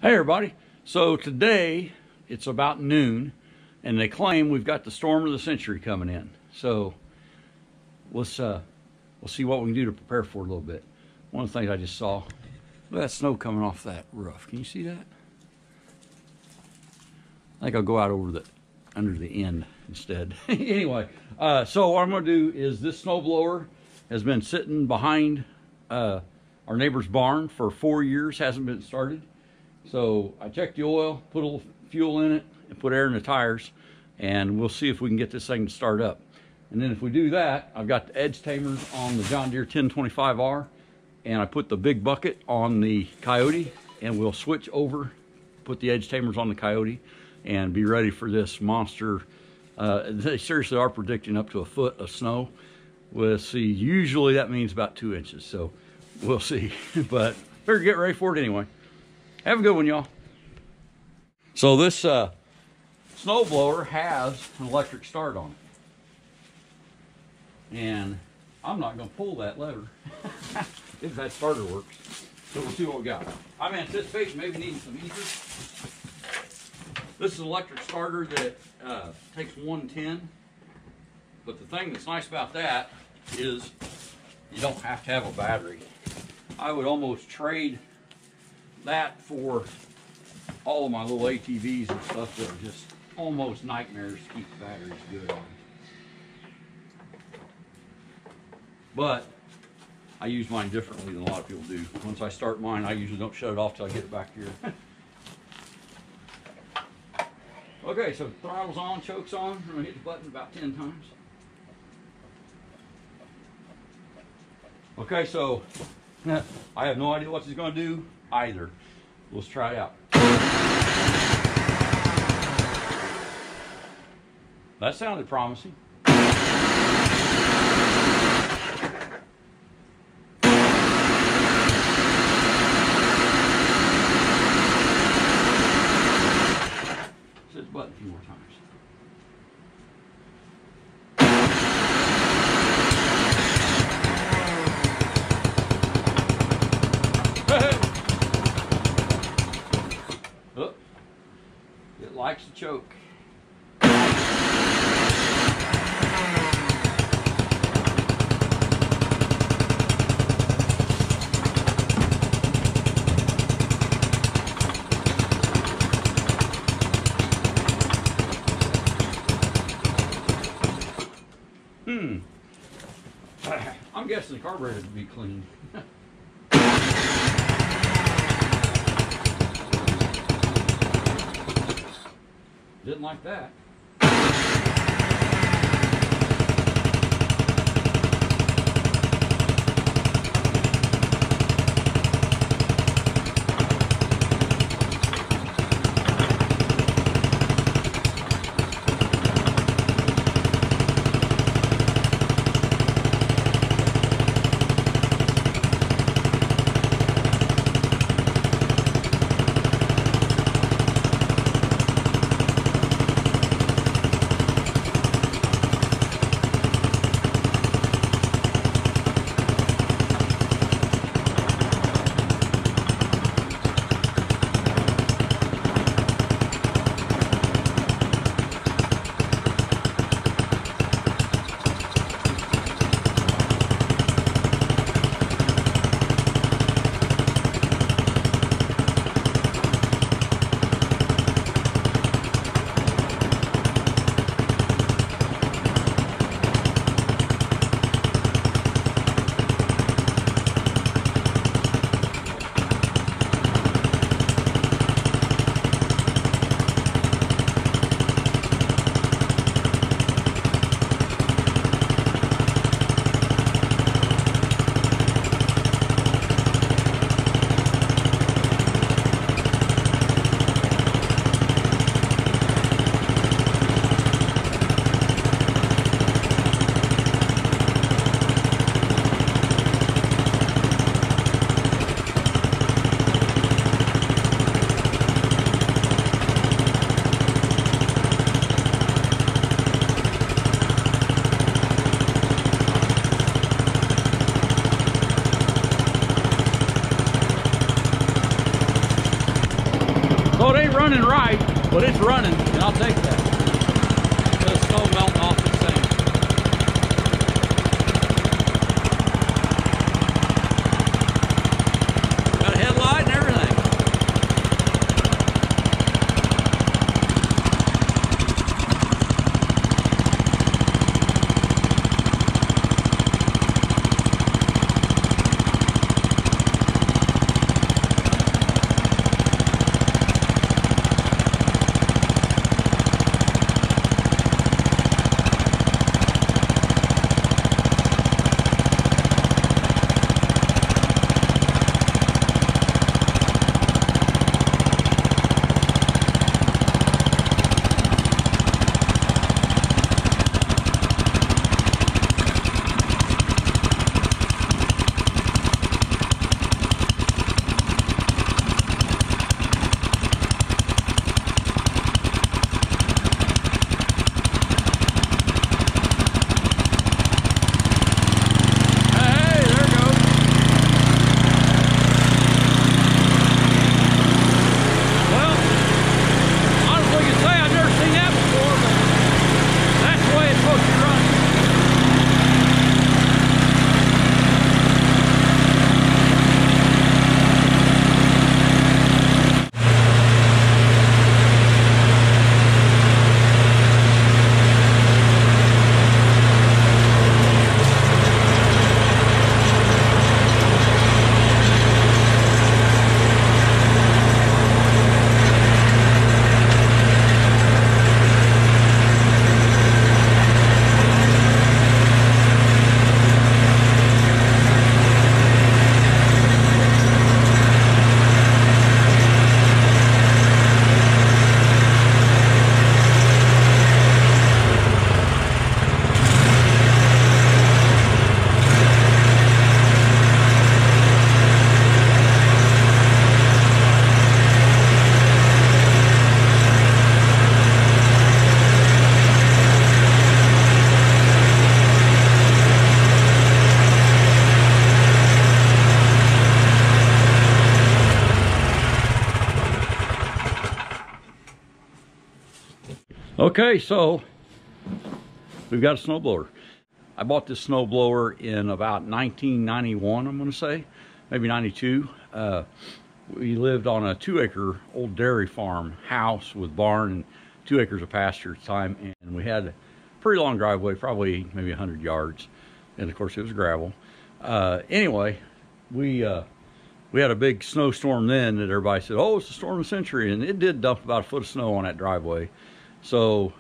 Hey everybody, so today it's about noon and they claim we've got the storm of the century coming in. So we'll see what we can do to prepare for it a little bit. One of the things I just saw, look at that snow coming off that roof. Can you see that? I think I'll go out over under the end instead. Anyway, so what I'm going to do is this snowblower has been sitting behind our neighbor's barn for 4 years, hasn't been started. So I checked the oil, put a little fuel in it, and put air in the tires, and we'll see if we can get this thing to start up. And then if we do that, I've got the edge tamers on the John Deere 1025R, and I put the big bucket on the Coyote, and we'll switch over, put the edge tamers on the Coyote, and be ready for this monster. They seriously are predicting up to 1 foot of snow. We'll see. Usually that means about 2 inches, so we'll see. But better get ready for it anyway. Have a good one, y'all. So this snow blower has an electric start on it. And I'm not going to pull that lever if that starter works. So we'll see what we got. I'm anticipating maybe needing some ethers. This is an electric starter that takes 110. But the thing that's nice about that is you don't have to have a battery. I would almost trade that for all of my little ATVs and stuff that are just almost nightmares to keep the batteries good on. But I use mine differently than a lot of people do. Once I start mine, I usually don't shut it off till I get it back here. Okay, so throttle's on, choke's on. I'm gonna hit the button about 10 times. Okay, so I have no idea what it's gonna do either. Let's try it out. That sounded promising. Hit the button a few more times. It likes to choke. I'm guessing the carburetor would be clean. Didn't like that. So it ain't running right, but it's running, and I'll take that. The snow melting off the thing. Got a headlight and everything. Okay, so we've got a snowblower. I bought this snowblower in about 1991, I'm going to say, maybe 92. We lived on a 2-acre old dairy farm house with barn and 2 acres of pasture at the time, and we had a pretty long driveway, probably maybe 100 yards, and of course it was gravel. Anyway, we had a big snowstorm then that everybody said, oh, it's the storm of the century, and it did dump about a foot of snow on that driveway. So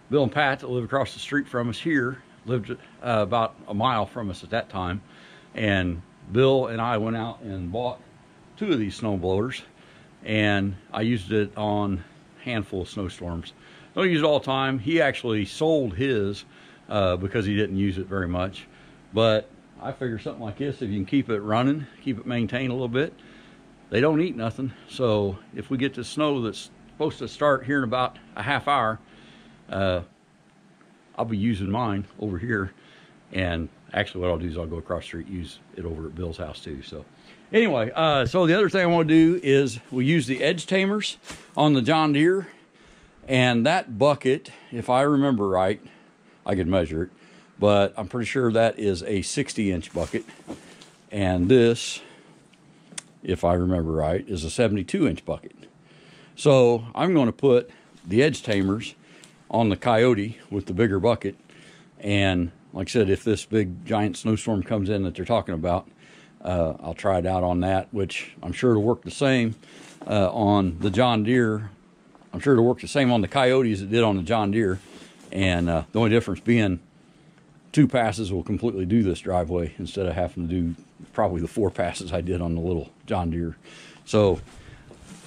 Bill and Pat, that live across the street from us here, lived about a mile from us at that time, and Bill and I went out and bought 2 of these snow blowers, and I used it on a handful of snowstorms. Don't use it all the time. He actually sold his because he didn't use it very much, but I figure something like this, if you can keep it running, keep it maintained a little bit, they don't eat nothing. So if we get the snow that's supposed to start here in about a half hour, I'll be using mine over here, and actually what I'll do is I'll go across the street, use it over at Bill's house too. So anyway, so the other thing I want to do is we use the edge tamers on the John Deere, and that bucket, if I remember right, I could measure it, but I'm pretty sure that is a 60-inch bucket, and this, if I remember right, is a 72-inch bucket. So I'm going to put the edge tamers on the Kioti with the bigger bucket, and like I said, if this big giant snowstorm comes in that they're talking about, I'll try it out on that, which I'm sure it'll work the same on the John Deere. I'm sure it'll work the same on the Kioti as it did on the John Deere, and the only difference being 2 passes will completely do this driveway instead of having to do probably the 4 passes I did on the little John Deere. So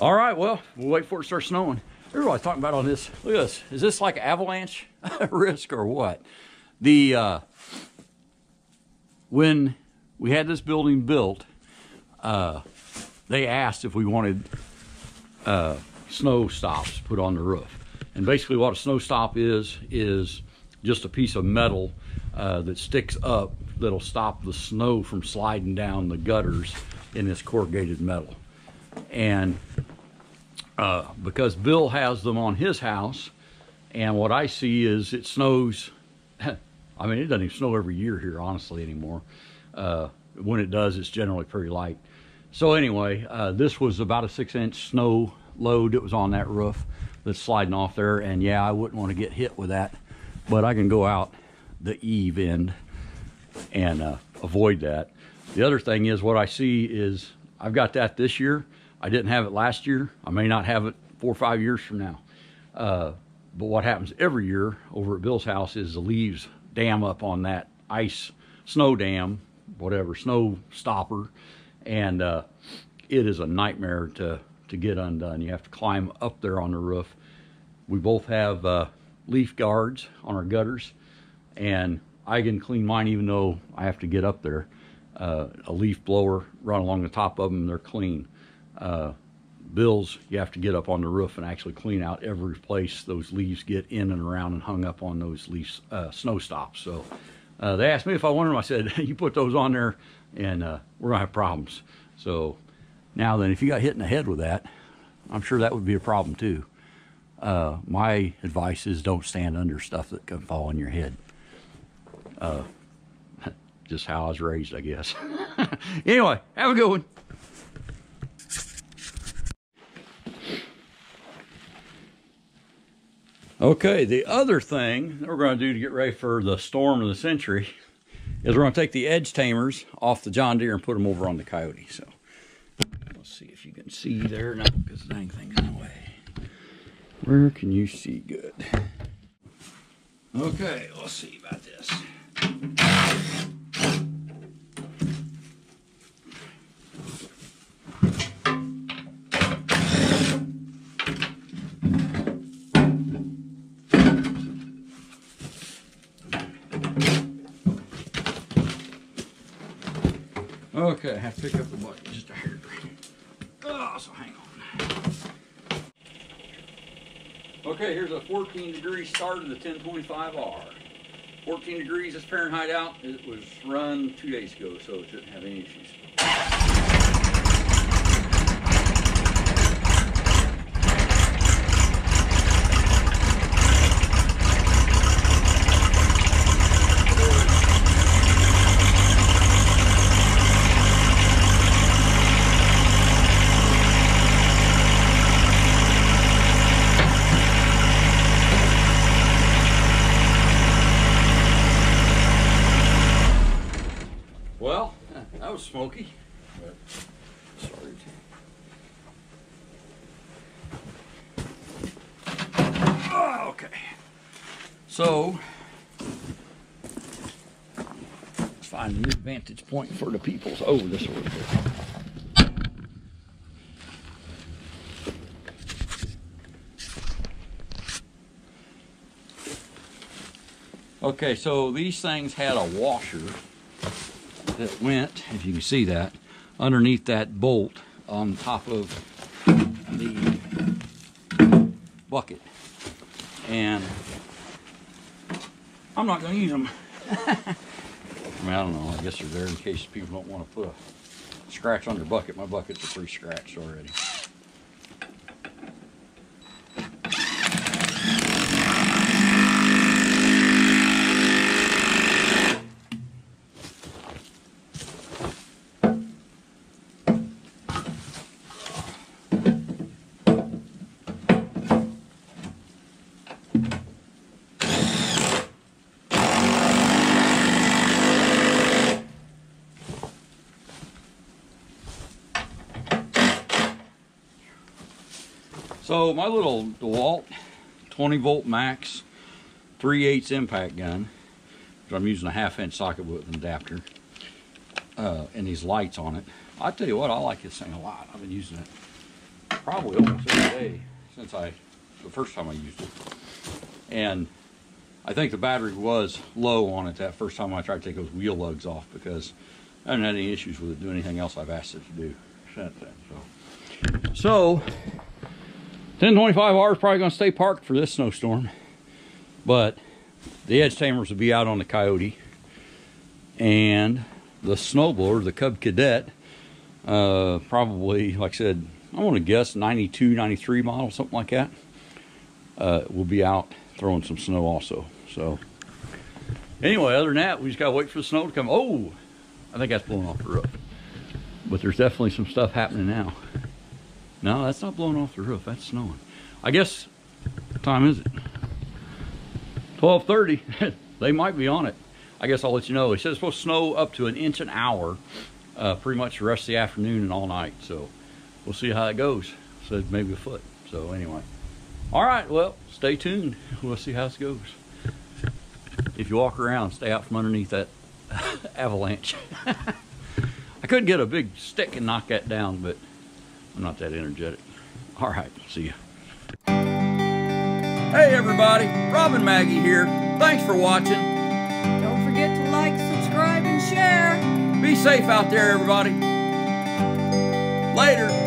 all right, well, we'll wait for it to start snowing. Everybody's talking about on this. Look at this. Is this like avalanche risk or what? When we had this building built, they asked if we wanted snow stops put on the roof. And basically what a snow stop is just a piece of metal that sticks up that'll stop the snow from sliding down the gutters in this corrugated metal. And because Bill has them on his house, and what I see is it snows. I mean, it doesn't even snow every year here, honestly, anymore. When it does, it's generally pretty light. So anyway, this was about a 6-inch snow load that was on that roof that's sliding off there, and yeah, I wouldn't want to get hit with that, but I can go out the eave end and avoid that. The other thing is, what I see is I've got that this year. I didn't have it last year. I may not have it 4 or 5 years from now. But what happens every year over at Bill's house is the leaves dam up on that ice snow dam, whatever, snow stopper, and it is a nightmare to get undone. You have to climb up there on the roof. We both have leaf guards on our gutters, and I can clean mine even though I have to get up there. A leaf blower, run along the top of them, they're clean. Bill's, you have to get up on the roof and actually clean out every place those leaves get in and around and hung up on those leaves, snow stops. So they asked me if I wanted them. I said, you put those on there and we're gonna have problems. So now then, if you got hit in the head with that, I'm sure that would be a problem too. My advice is don't stand under stuff that can fall on your head. Just how I was raised, I guess. Anyway, have a good one. Okay, the other thing that we're going to do to get ready for the storm of the century is we're going to take the edge tamers off the John Deere and put them over on the Coyote. So let's see if you can see there. No, because the dang thing's in the way. Where can you see good? Okay, let's see about this. Okay, I have to pick up the bucket just a hair. Oh, so hang on. Okay, here's a 14-degree start of the 1025R. 14 degrees is Fahrenheit out. It was run 2 days ago, so it shouldn't have any issues. Well, that was smoky. But sorry. Oh, okay. So let's find a new vantage point for the people. Oh, this will work. Okay, so these things had a washer that went, if you can see that, underneath that bolt on top of the bucket. And I'm not going to use them. I mean, I don't know. I guess they're there in case people don't want to put a scratch on their bucket. My buckets are pretty scratched already. So my little DeWalt 20-volt max 3/8 impact gun, which I'm using a 1/2-inch socket with an adapter, and these lights on it. I tell you what, I like this thing a lot. I've been using it probably almost every day since the first time I used it. And I think the battery was low on it that first time I tried to take those wheel lugs off, because I haven't had any issues with it doing anything else I've asked it to do since then. So 1025R is probably going to stay parked for this snowstorm, but the edge tamers will be out on the Coyote, and the snowblower, the Cub Cadet, probably, like I said, I want to guess 92, 93 model, something like that. We'll be out throwing some snow also. So anyway, other than that, we just gotta wait for the snow to come. Oh, I think that's blowing off the roof. But there's definitely some stuff happening now. No, that's not blowing off the roof, that's snowing. I guess, what time is it? 12:30. They might be on it. I guess I'll let you know. It says it's supposed to snow up to 1 inch an hour, pretty much the rest of the afternoon and all night. So we'll see how it goes. Said maybe a foot. So anyway. All right, well, stay tuned. We'll see how this goes. If you walk around, stay out from underneath that avalanche. I couldn't get a big stick and knock that down, but I'm not that energetic. All right, see ya. Hey everybody, Rob and Maggie here. Thanks for watching. Don't forget to like, subscribe, and share. Be safe out there, everybody. Later.